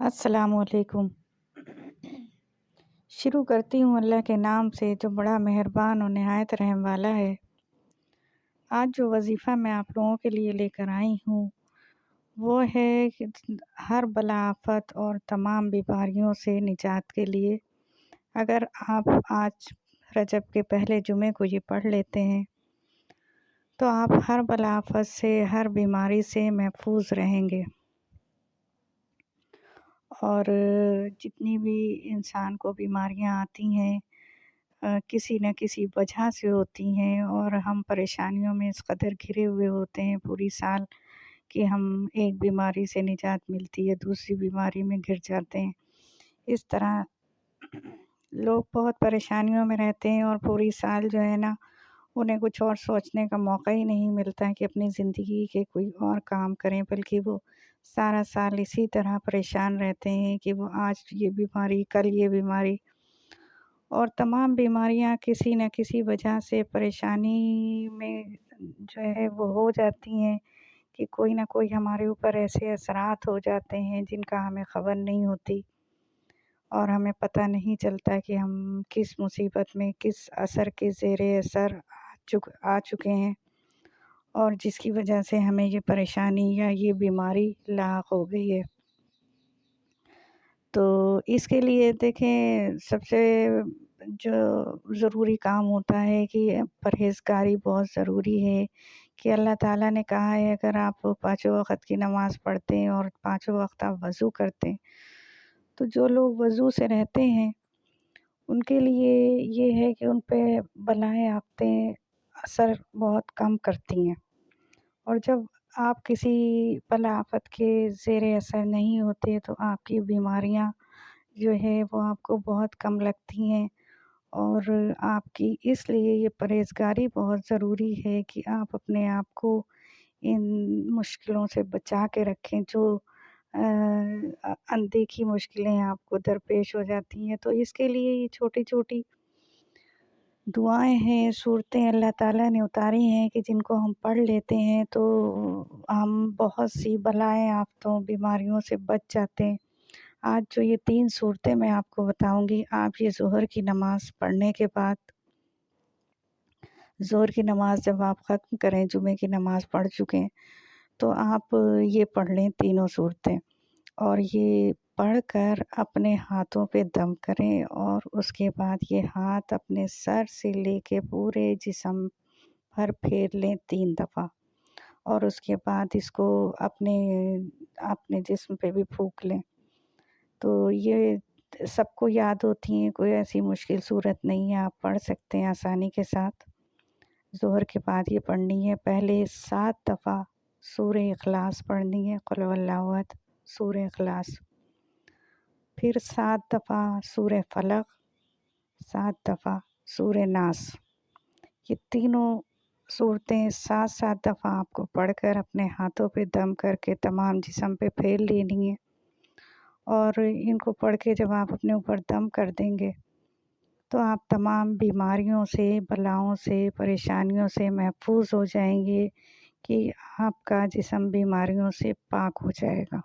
السلام علیکم۔ شروع کرتی ہوں اللہ کے نام سے جو بڑا مہربان اور نہایت رحم والا ہے۔ آج جو وظیفہ میں آپ لوگوں کے لیے لے کر آئی ہوں وہ ہے کہ ہر بلا آفت اور تمام بیماریوں سے نجات کے لیے اگر آپ آج رجب کے پہلے جمعے کو یہ پڑھ لیتے ہیں تو آپ ہر بلا آفت سے ہر بیماری سے محفوظ رہیں گے، اور جتنی بھی انسان کو بیماریاں آتی ہیں کسی نہ کسی وجہ سے ہوتی ہیں، اور ہم پریشانیوں میں اس قدر گھرے ہوئے ہوتے ہیں پوری سال کہ ہم ایک بیماری سے نجات ملتی ہے دوسری بیماری میں گر جاتے ہیں۔ اس طرح لوگ بہت پریشانیوں میں رہتے ہیں اور پوری سال جو ہے نا انہیں کچھ اور سوچنے کا موقع ہی نہیں ملتا ہے کہ اپنی زندگی کے کوئی اور کام کریں، بلکہ وہ سارا سال اسی طرح پریشان رہتے ہیں کہ وہ آج یہ بیماری کل یہ بیماری، اور تمام بیماریاں کسی نہ کسی وجہ سے پریشانی میں جو ہے وہ ہو جاتی ہیں کہ کوئی نہ کوئی ہمارے اوپر ایسے اثرات ہو جاتے ہیں جن کا ہمیں خبر نہیں ہوتی، اور ہمیں پتہ نہیں چلتا کہ ہم کس مصیبت میں کس اثر کے زیر اثر آ چکے ہیں، اور جس کی وجہ سے ہمیں یہ پریشانی یا یہ بیماری لاحق ہو گئی ہے۔ تو اس کے لیے دیکھیں سب سے جو ضروری کام ہوتا ہے کہ پرہیزگاری بہت ضروری ہے، کہ اللہ تعالیٰ نے کہا ہے اگر آپ پانچوں وقت کی نماز پڑھتے ہیں اور پانچوں وقت آپ وضو کرتے ہیں تو جو لوگ وضو سے رہتے ہیں ان کے لیے یہ ہے کہ ان پہ بلائیں آفتیں اثر بہت کم کرتی ہیں، اور جب آپ کسی بلا آفت کے زیر اثر نہیں ہوتے تو آپ کی بیماریاں جو ہے وہ آپ کو بہت کم لگتی ہیں، اور آپ کی اس لیے یہ پرہیزگاری بہت ضروری ہے کہ آپ اپنے آپ کو ان مشکلوں سے بچا کے رکھیں جو اندیکھی مشکلیں آپ کو درپیش ہو جاتی ہیں۔ تو اس کے لیے یہ چھوٹی چھوٹی دعائیں ہیں، صورتیں اللہ تعالیٰ نے اتاری ہیں کہ جن کو ہم پڑھ لیتے ہیں تو ہم بہت سی بلائیں آفتوں بیماریوں سے بچ جاتے ہیں۔ آج جو یہ 3 صورتیں میں آپ کو بتاؤں گی، آپ یہ ظہر کی نماز پڑھنے کے بعد، ظہر کی نماز جب آپ ختم کریں جمعے کی نماز پڑھ چکیں تو آپ یہ پڑھ لیں تینوں صورتیں، اور یہ پڑھ کر اپنے ہاتھوں پہ دم کریں، اور اس کے بعد یہ ہاتھ اپنے سر سے لے کے پورے جسم پر پھیر لیں 3 دفعہ، اور اس کے بعد اس کو اپنے جسم پہ بھی پھونک لیں۔ تو یہ سب کو یاد ہوتی ہیں، کوئی ایسی مشکل صورت نہیں ہے، آپ پڑھ سکتے ہیں آسانی کے ساتھ۔ ظہر کے بعد یہ پڑھنی ہے، پہلے 7 دفعہ سورہ اخلاص پڑھنی ہے، قل هو اللہ احد سورہ اخلاص، پھر 7 دفعہ سورہ فلق، 7 دفعہ سورہ ناس۔ یہ تینوں صورتیں 7 دفعہ آپ کو پڑھ کر اپنے ہاتھوں پہ دم کر کے تمام جسم پہ پھیر لینی ہے، اور ان کو پڑھ کے جب آپ اپنے اوپر دم کر دیں گے تو آپ تمام بیماریوں سے، بلاؤں سے، پریشانیوں سے محفوظ ہو جائیں گے کہ آپ کا جسم بیماریوں سے پاک ہو جائے گا۔